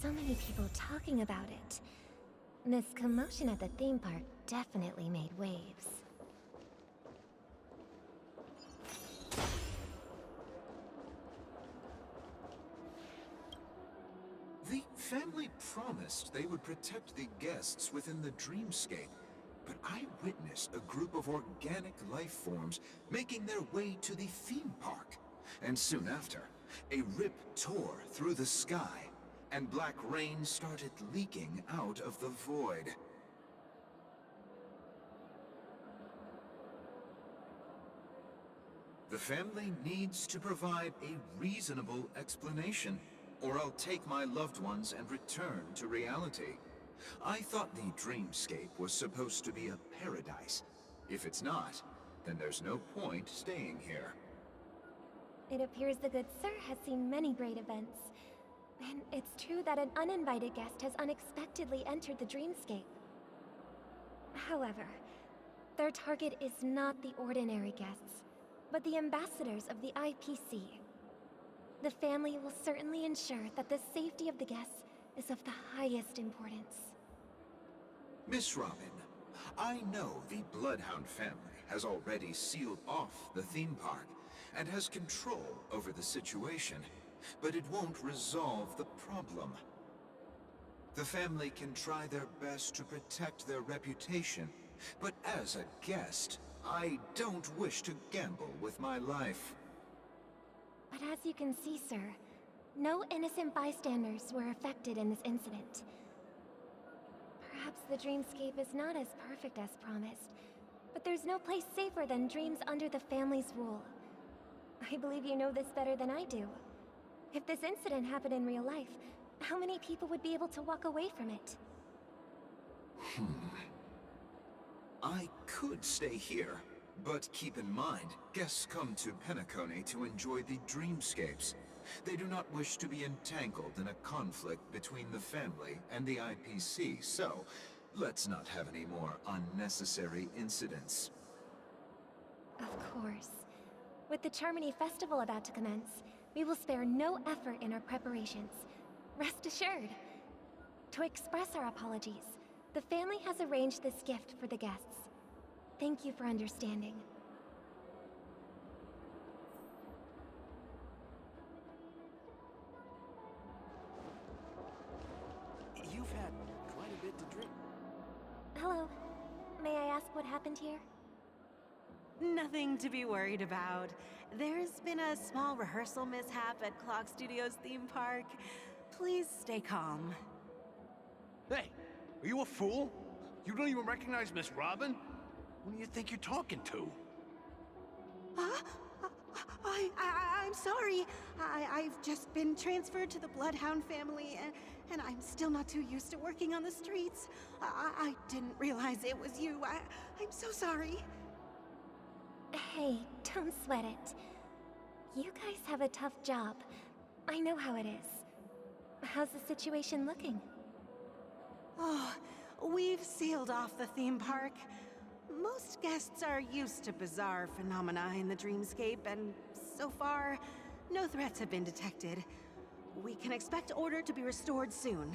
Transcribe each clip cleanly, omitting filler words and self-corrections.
so many people talking about it. This commotion at the theme park definitely made waves. The family promised they would protect the guests within the dreamscape, but I witnessed a group of organic life forms making their way to the theme park. And soon after, a rip tore through the sky, and black rain started leaking out of the void. The family needs to provide a reasonable explanation, or I'll take my loved ones and return to reality. I thought the dreamscape was supposed to be a paradise. If it's not, then there's no point staying here. It appears the good sir has seen many great events. And it's true that an uninvited guest has unexpectedly entered the dreamscape. However, their target is not the ordinary guests, but the ambassadors of the IPC. The family will certainly ensure that the safety of the guests is of the highest importance. Miss Robin, I know the Bloodhound family has already sealed off the theme park and has control over the situation, but it won't resolve the problem. The family can try their best to protect their reputation, but as a guest, I don't wish to gamble with my life. But as you can see, sir, no innocent bystanders were affected in this incident. Perhaps the dreamscape is not as perfect as promised, but there's no place safer than dreams under the family's rule. I believe you know this better than I do. If this incident happened in real life, how many people would be able to walk away from it? I could stay here, but keep in mind, guests come to Penacony to enjoy the dreamscapes. They do not wish to be entangled in a conflict between the family and the IPC, so let's not have any more unnecessary incidents. Of course. With the Charmony Festival about to commence, we will spare no effort in our preparations. Rest assured. To express our apologies, the family has arranged this gift for the guests. Thank you for understanding. You've had quite a bit to drink. Hello. May I ask what happened here? Nothing to be worried about. There's been a small rehearsal mishap at Clock Studios theme park. Please stay calm. Hey, are you a fool? You don't even recognize Miss Robin? Who do you think you're talking to? I'm sorry. I've just been transferred to the Bloodhound family, and I'm still not too used to working on the streets. I didn't realize it was you. I'm so sorry. Hey, don't sweat it. You guys have a tough job. I know how it is. How's the situation looking? Oh, we've sealed off the theme park. Most guests are used to bizarre phenomena in the dreamscape, and so far, no threats have been detected. We can expect order to be restored soon.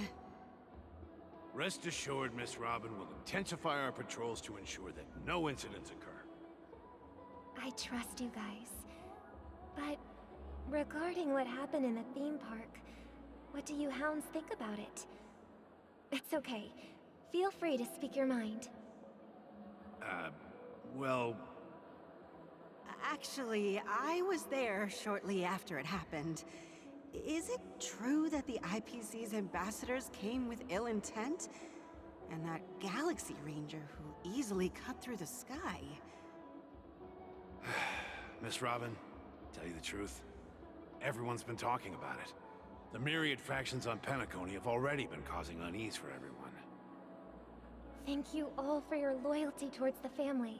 Rest assured, Miss Robin will intensify our patrols to ensure that no incidents occur. I trust you guys. But regarding what happened in the theme park, what do you hounds think about it? It's okay. Feel free to speak your mind. Well... Actually, I was there shortly after it happened. Is it true that the IPC's ambassadors came with ill intent? And that Galaxy Ranger who easily cut through the sky? Miss Robin, tell you the truth, everyone's been talking about it. The myriad factions on Penacony have already been causing unease for everyone. Thank you all for your loyalty towards the family.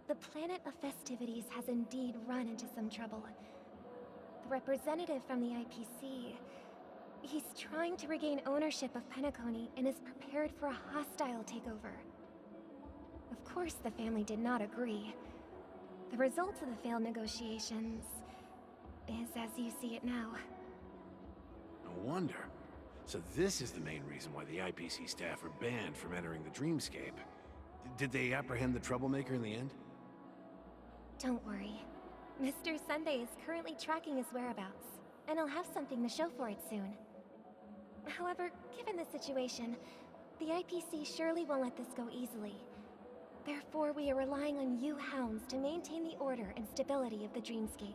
The planet of festivities has indeed run into some trouble. The representative from the IPC, he's trying to regain ownership of Penacony and is prepared for a hostile takeover. Of course, the family did not agree. The result of the failed negotiations is as you see it now. No wonder. So this is the main reason why the IPC staff are banned from entering the Dreamscape. Did they apprehend the troublemaker in the end? Don't worry. Mr. Sunday is currently tracking his whereabouts, and he'll have something to show for it soon. However, given the situation, the IPC surely won't let this go easily. Therefore, we are relying on you hounds to maintain the order and stability of the Dreamscape.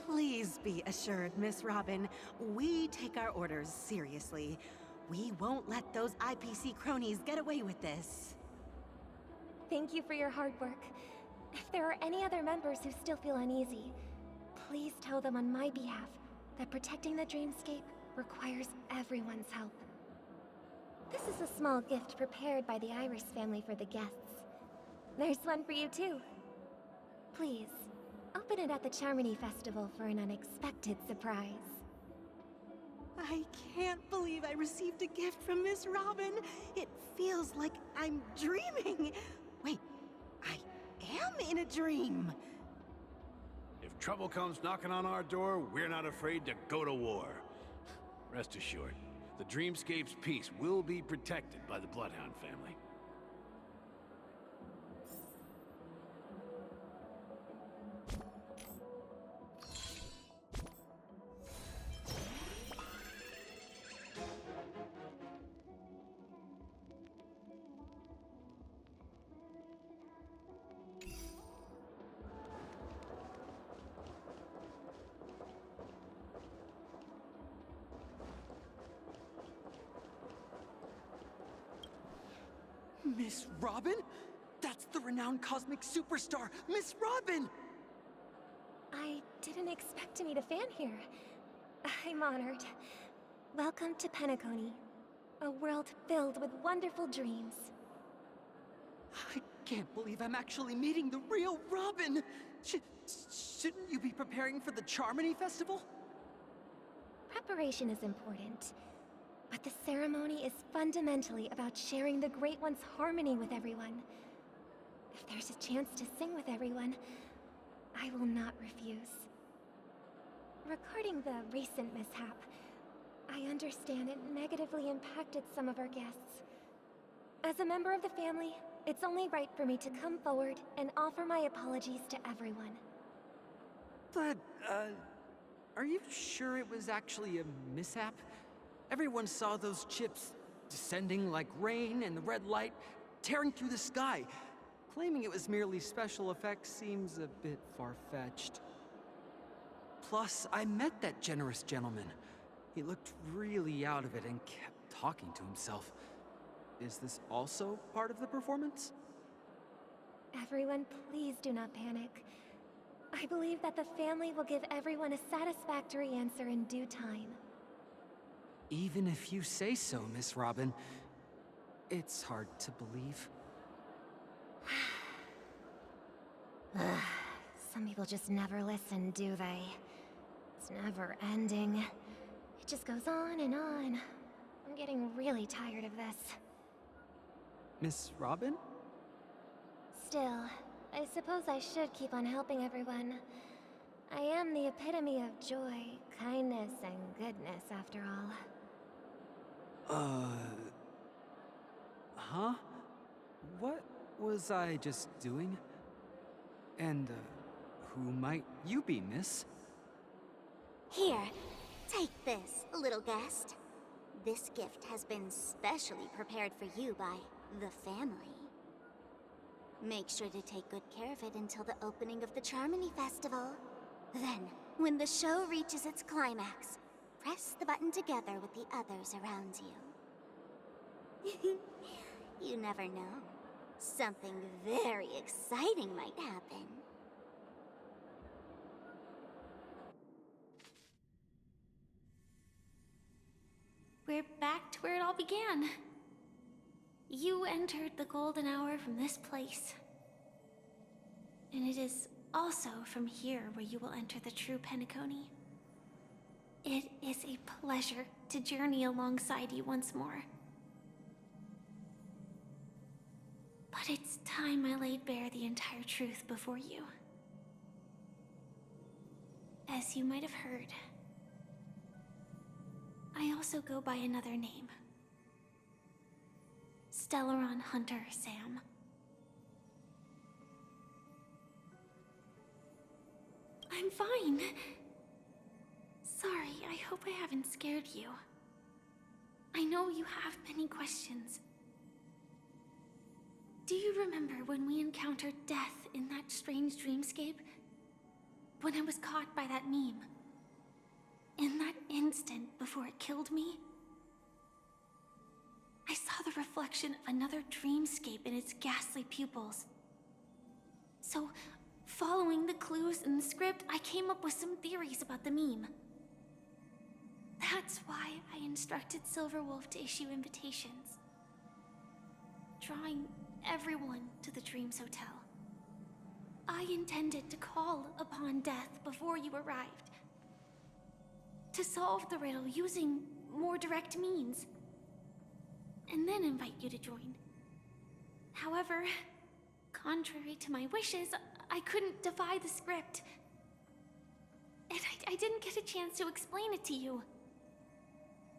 Please be assured, Miss Robin, we take our orders seriously. We won't let those IPC cronies get away with this. Thank you for your hard work. If there are any other members who still feel uneasy, please tell them on my behalf that protecting the Dreamscape requires everyone's help. This is a small gift prepared by the Iris family for the guests. There's one for you too. Please, open it at the Charmony Festival for an unexpected surprise. I can't believe I received a gift from Miss Robin. It feels like I'm dreaming. Wait, I am in a dream. If trouble comes knocking on our door, we're not afraid to go to war. Rest assured, the Dreamscape's peace will be protected by the Bloodhound family. Miss Robin? That's the renowned cosmic superstar, Miss Robin! I didn't expect to meet a fan here. I'm honored. Welcome to Penacony, a world filled with wonderful dreams. I can't believe I'm actually meeting the real Robin! Shouldn't you be preparing for the Charmony Festival? Preparation is important, but the ceremony is fundamentally about sharing the Great One's harmony with everyone. If there's a chance to sing with everyone, I will not refuse. Regarding the recent mishap, I understand it negatively impacted some of our guests. As a member of the family, it's only right for me to come forward and offer my apologies to everyone. But, are you sure it was actually a mishap? Everyone saw those chips descending like rain and the red light tearing through the sky. Claiming it was merely special effects seems a bit far-fetched. Plus, I met that generous gentleman. He looked really out of it and kept talking to himself. Is this also part of the performance? Everyone, please do not panic. I believe that the family will give everyone a satisfactory answer in due time. Even if you say so, Miss Robin, it's hard to believe. Some people just never listen, do they? It's never ending. It just goes on and on. I'm getting really tired of this. Miss Robin? Still, I suppose I should keep on helping everyone. I am the epitome of joy, kindness, and goodness, after all. Huh? What was I just doing? And, who might you be, miss? Here, take this, little guest. This gift has been specially prepared for you by the family. Make sure to take good care of it until the opening of the Charmony Festival. Then, when the show reaches its climax, press the button together with the others around you. You never know. Something very exciting might happen. We're back to where it all began. You entered the golden hour from this place. And it is also from here where you will enter the true Penacony. It is a pleasure to journey alongside you once more. But it's time I laid bare the entire truth before you. As you might have heard, I also go by another name. Stellaron Hunter Sam. I'm fine. Sorry, I hope I haven't scared you. I know you have many questions. Do you remember when we encountered death in that strange dreamscape? When I was caught by that meme? In that instant before it killed me? I saw the reflection of another dreamscape in its ghastly pupils. So, following the clues in the script, I came up with some theories about the meme. That's why I instructed Silverwolf to issue invitations, drawing everyone to the Dreams Hotel. I intended to call upon death before you arrived, to solve the riddle using more direct means, and then invite you to join. However, contrary to my wishes, I couldn't defy the script. And I didn't get a chance to explain it to you.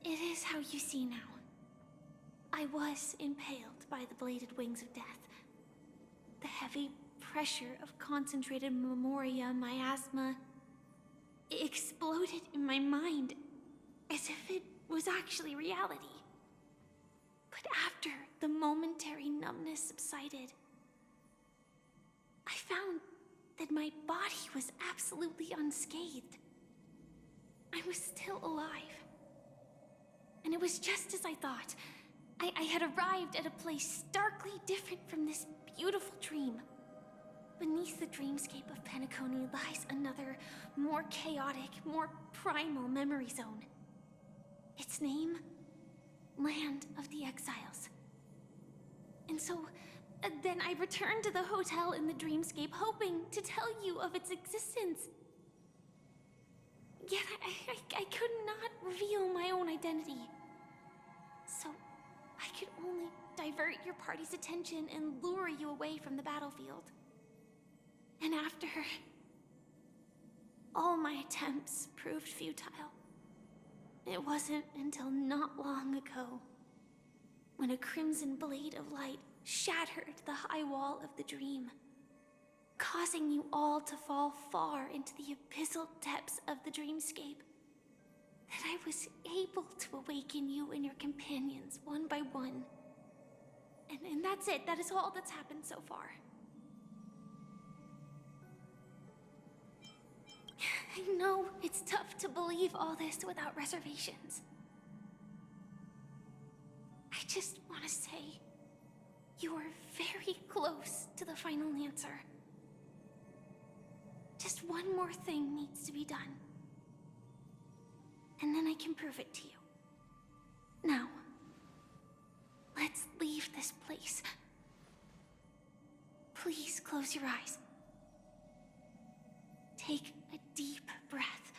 It is how you see now. I was impaled by the bladed wings of death. The heavy pressure of concentrated memoria miasma exploded in my mind as if it was actually reality. But after the momentary numbness subsided, I found that my body was absolutely unscathed. I was still alive. And it was just as I thought. I had arrived at a place starkly different from this beautiful dream. Beneath the dreamscape of Penacony lies another, more chaotic, more primal memory zone. Its name? Land of the Exiles. And so, then I returned to the hotel in the dreamscape, hoping to tell you of its existence. Yet I could not reveal my own identity. So, I could only divert your party's attention and lure you away from the battlefield. And after, all my attempts proved futile. It wasn't until not long ago, when a crimson blade of light shattered the high wall of the dream, causing you all to fall far into the abyssal depths of the dreamscape, that I was able to awaken you and your companions one by one. And that's it. That is all that's happened so far. I know it's tough to believe all this without reservations. I just want to say, you are very close to the final answer. Just one more thing needs to be done. And then I can prove it to you. Now, let's leave this place. Please close your eyes. Take a deep breath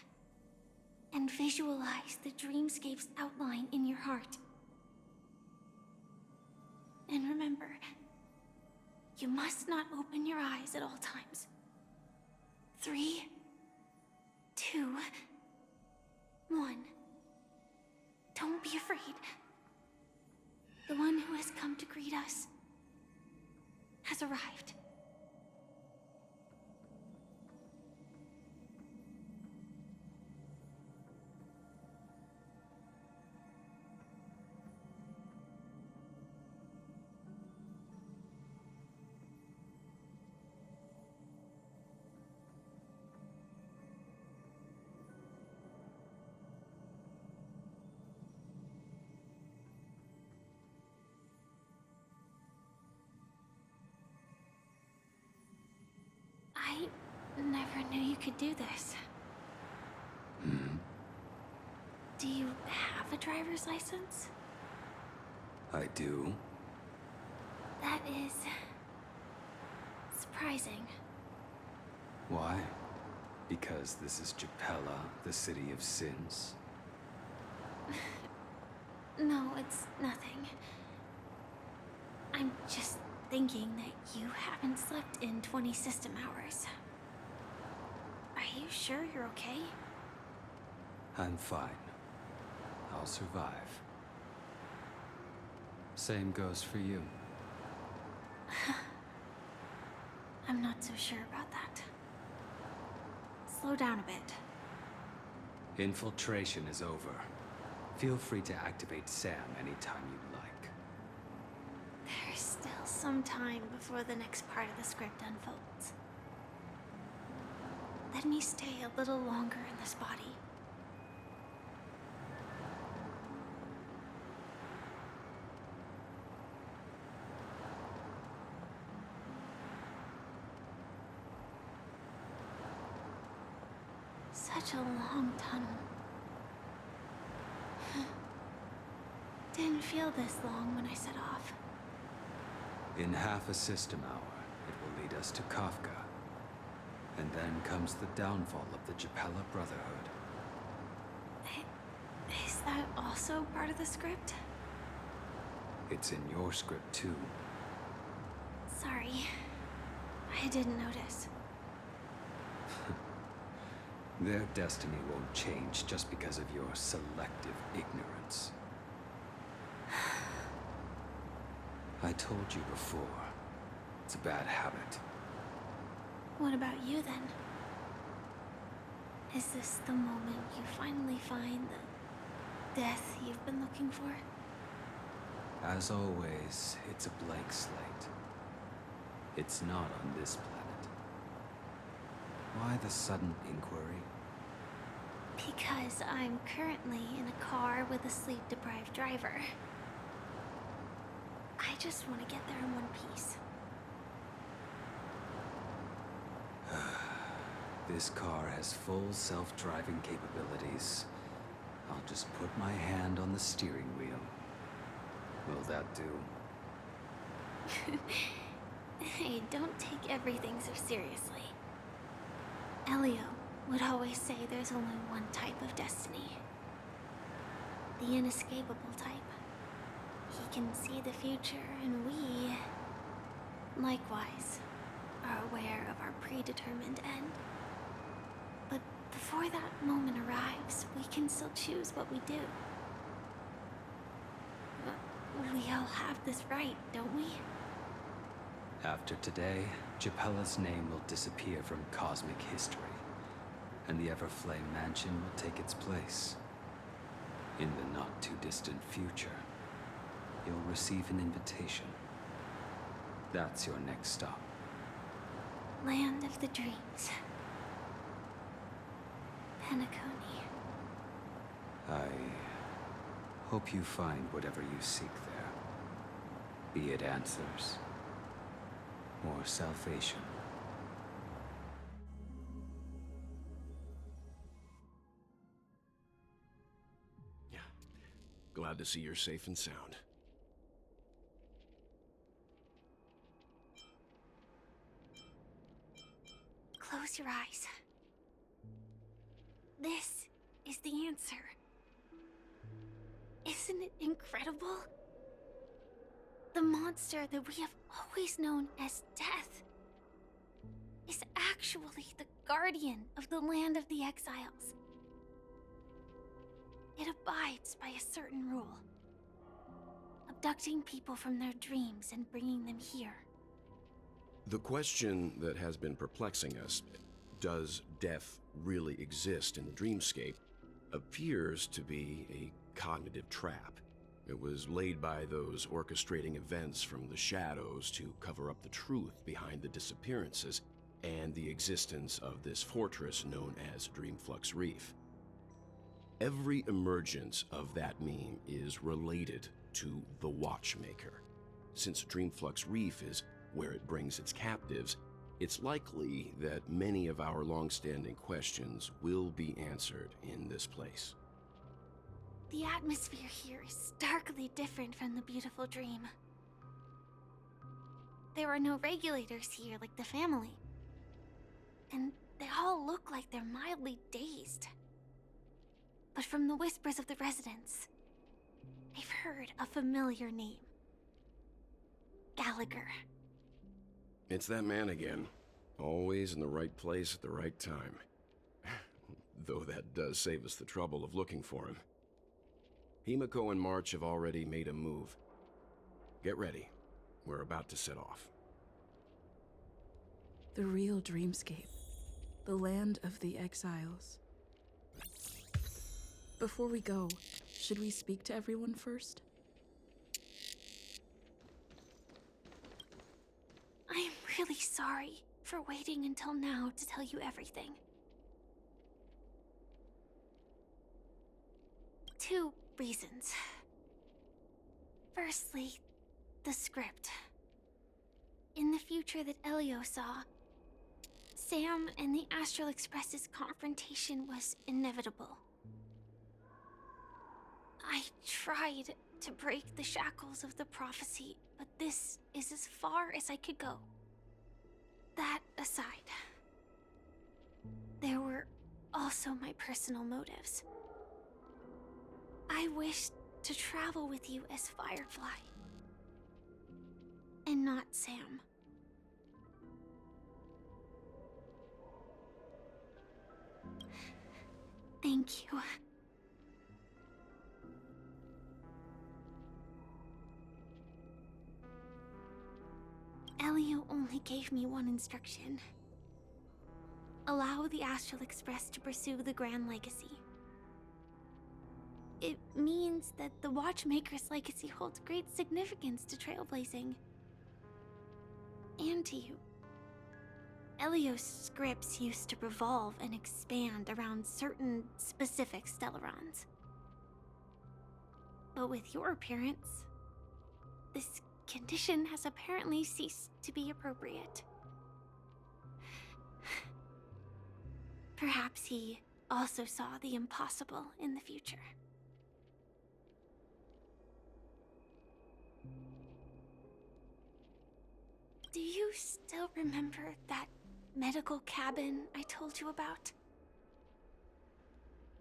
and visualize the dreamscape's outline in your heart. And remember, you must not open your eyes at all times. 3, 2, 1. Don't be afraid. The one who has come to greet us has arrived. I never knew you could do this. Do you have a driver's license? I do. That is surprising. Why? Because this is Japella, the city of sins? No, it's nothing. I'm just thinking that you haven't slept in 20 system hours. Are you sure you're okay? I'm fine. I'll survive. Same goes for you. I'm not so sure about that. Slow down a bit. Infiltration is over. Feel free to activate Sam anytime you'd like. There's still some time before the next part of the script unfolds. Let me stay a little longer in this body. Such a long tunnel. Didn't feel this long when I set off. In half a system hour, it will lead us to Kafka. And then comes the downfall of the Japella Brotherhood. Is that also part of the script? It's in your script too. Sorry. I didn't notice. Their destiny won't change just because of your selective ignorance. I told you before, it's a bad habit. What about you then? Is this the moment you finally find the death you've been looking for? As always, it's a blank slate. It's not on this planet. Why the sudden inquiry? Because I'm currently in a car with a sleep-deprived driver. I just want to get there in one piece. This car has full self-driving capabilities. I'll just put my hand on the steering wheel. Will that do? Hey, don't take everything so seriously. Elio would always say there's only one type of destiny. The inescapable type. He can see the future, and we, likewise, are aware of our predetermined end. But before that moment arrives, we can still choose what we do. We all have this right, don't we? After today, Japella's name will disappear from cosmic history, and the Everflame Mansion will take its place. In the not-too-distant future, you'll receive an invitation. That's your next stop. Land of the Dreams. Penacony. I hope you find whatever you seek there. Be it answers or salvation. Yeah. Glad to see you're safe and sound. Close your eyes. This is the answer. Isn't it incredible? The monster that we have always known as Death is actually the guardian of the land of the exiles. It abides by a certain rule, abducting people from their dreams and bringing them here. The question that has been perplexing us, does death really exist in the dreamscape, appears to be a cognitive trap. It was laid by those orchestrating events from the shadows to cover up the truth behind the disappearances and the existence of this fortress known as Dreamflux Reef. Every emergence of that meme is related to the Watchmaker. Since Dreamflux Reef is where it brings its captives, it's likely that many of our long-standing questions will be answered in this place. The atmosphere here is starkly different from the beautiful dream. There are no regulators here like the family. And they all look like they're mildly dazed. But from the whispers of the residents, I've heard a familiar name. Gallagher. It's that man again. Always in the right place at the right time. Though that does save us the trouble of looking for him. Himiko and March have already made a move. Get ready. We're about to set off. The real dreamscape. The land of the exiles. Before we go, should we speak to everyone first? I'm really sorry for waiting until now to tell you everything. 2 reasons. Firstly, the script. In the future that Elio saw, Sam and the Astral Express's confrontation was inevitable. I tried to break the shackles of the prophecy, but this is as far as I could go. That aside, there were also my personal motives. I wished to travel with you as Firefly, and not Sam. Thank you. Elio only gave me one instruction. Allow the Astral Express to pursue the Grand Legacy. It means that the Watchmaker's legacy holds great significance to trailblazing. And to you. Elio's scripts used to revolve and expand around certain specific Stellarons. But with your appearance, this condition has apparently ceased to be appropriate. Perhaps he also saw the impossible in the future. Do you still remember that medical cabin I told you about?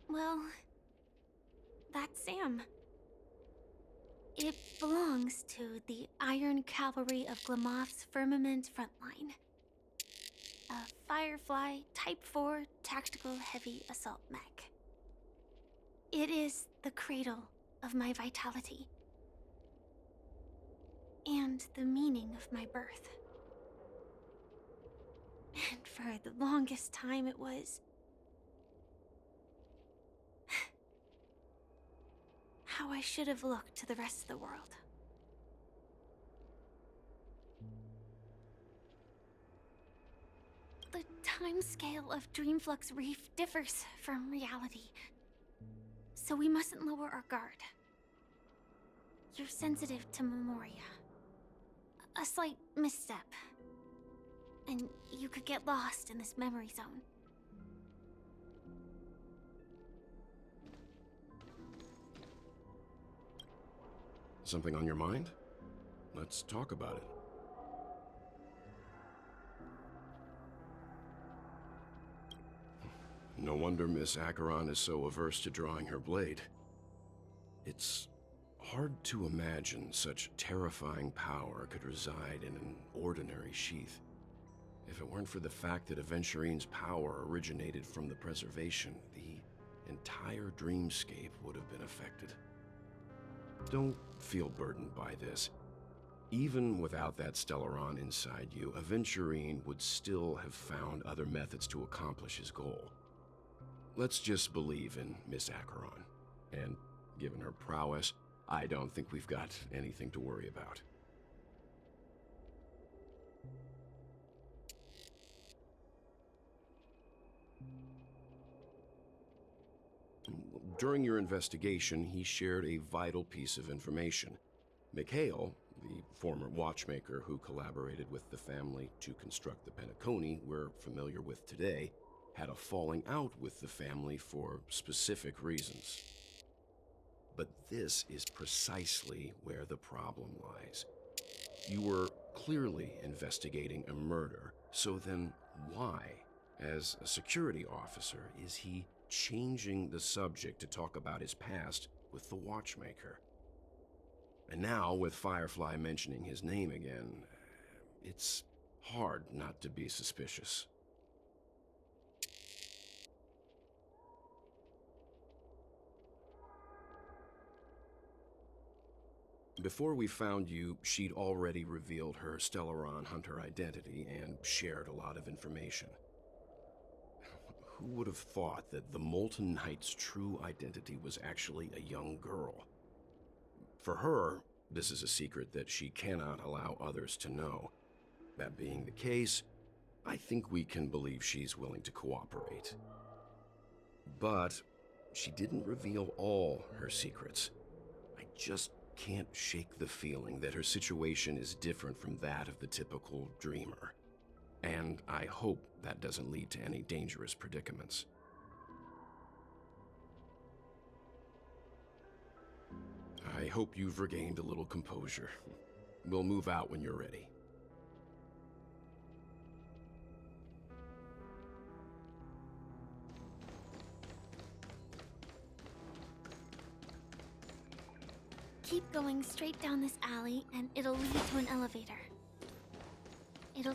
Well, that's Sam. It belongs to the Iron Cavalry of Glamoth's Firmament Frontline. A Firefly Type 4 Tactical Heavy Assault Mech. It is the cradle of my vitality. And the meaning of my birth. And for the longest time it was how I should have looked to the rest of the world. The timescale of Dreamflux Reef differs from reality, so we mustn't lower our guard. You're sensitive to Memoria. A slight misstep, and you could get lost in this memory zone. Something on your mind? Let's talk about it. No wonder Miss Acheron is so averse to drawing her blade. It's hard to imagine such terrifying power could reside in an ordinary sheath. If it weren't for the fact that Aventurine's power originated from the preservation, the entire dreamscape would have been affected. Don't feel burdened by this. Even without that Stellaron inside you, Aventurine would still have found other methods to accomplish his goal. Let's just believe in Miss Acheron. And given her prowess, I don't think we've got anything to worry about. During your investigation, he shared a vital piece of information. Mikhail, the former watchmaker who collaborated with the family to construct the Penacony we're familiar with today, had a falling out with the family for specific reasons. But this is precisely where the problem lies. You were clearly investigating a murder, so then why, as a security officer, is he changing the subject to talk about his past with the watchmaker? And now, with Firefly mentioning his name again, it's hard not to be suspicious. Before we found you, she'd already revealed her Stellaron hunter identity and shared a lot of information. Who would have thought that the Molten Knight's true identity was actually a young girl? For her, this is a secret that she cannot allow others to know. That being the case, I think we can believe she's willing to cooperate. But she didn't reveal all her secrets. I just can't shake the feeling that her situation is different from that of the typical dreamer. And I hope that doesn't lead to any dangerous predicaments. I hope you've regained a little composure. We'll move out when you're ready. Keep going straight down this alley, and it'll lead to an elevator. It'll...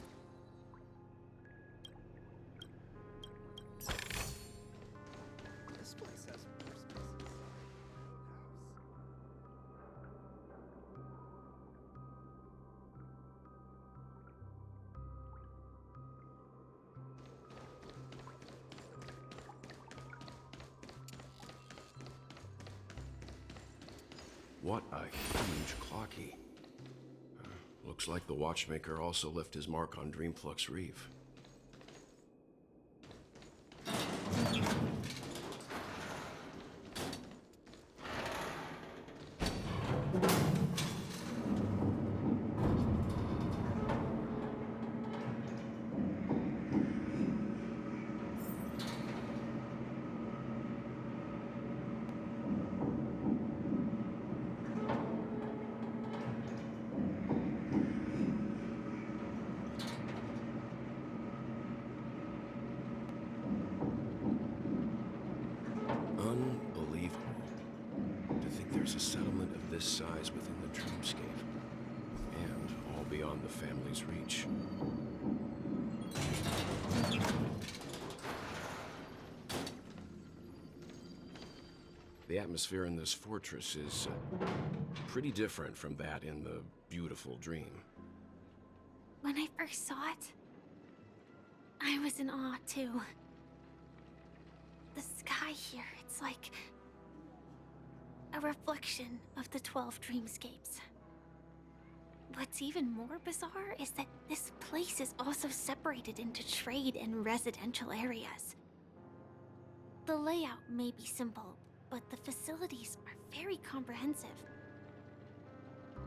This place has more spaces than the What a huge clock key. Looks like the watchmaker also left his mark on Dreamflux Reef. Unbelievable. To think there's a settlement of this size within the dreamscape, and all beyond the family's reach. The atmosphere in this fortress is pretty different from that in the beautiful dream. When I first saw it, I was in awe, too. The sky here, it's like a reflection of the 12 dreamscapes. What's even more bizarre is that this place is also separated into trade and residential areas. The layout may be simple, but the facilities are very comprehensive.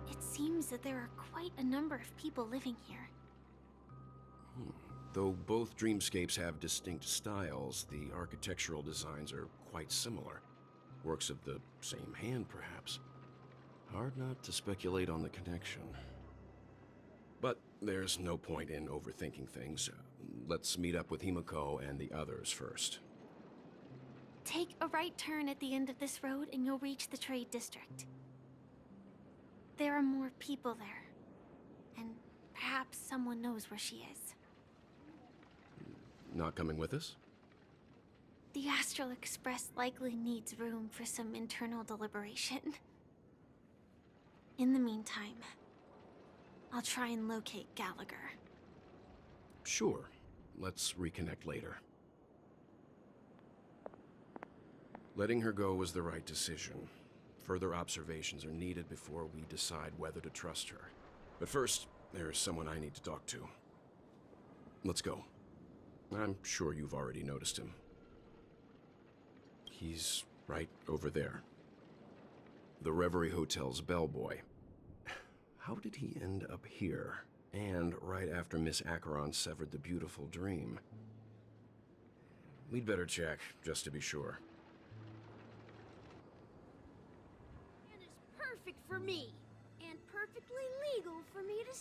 It seems that there are quite a number of people living here. Though both dreamscapes have distinct styles, the architectural designs are quite similar. Works of the same hand, perhaps. Hard not to speculate on the connection. But there's no point in overthinking things. Let's meet up with Himiko and the others first. Take a right turn at the end of this road and you'll reach the trade district. There are more people there, and perhaps someone knows where she is. Not coming with us? The Astral Express likely needs room for some internal deliberation. In the meantime, I'll try and locate Gallagher. Sure. Let's reconnect later. Letting her go was the right decision. Further observations are needed before we decide whether to trust her. But first, there's someone I need to talk to. Let's go. I'm sure you've already noticed him. He's right over there. The Reverie Hotel's bellboy. How did he end up here? And right after Miss Acheron severed the beautiful dream. We'd better check, just to be sure. And is perfect for me. And perfectly legal for me to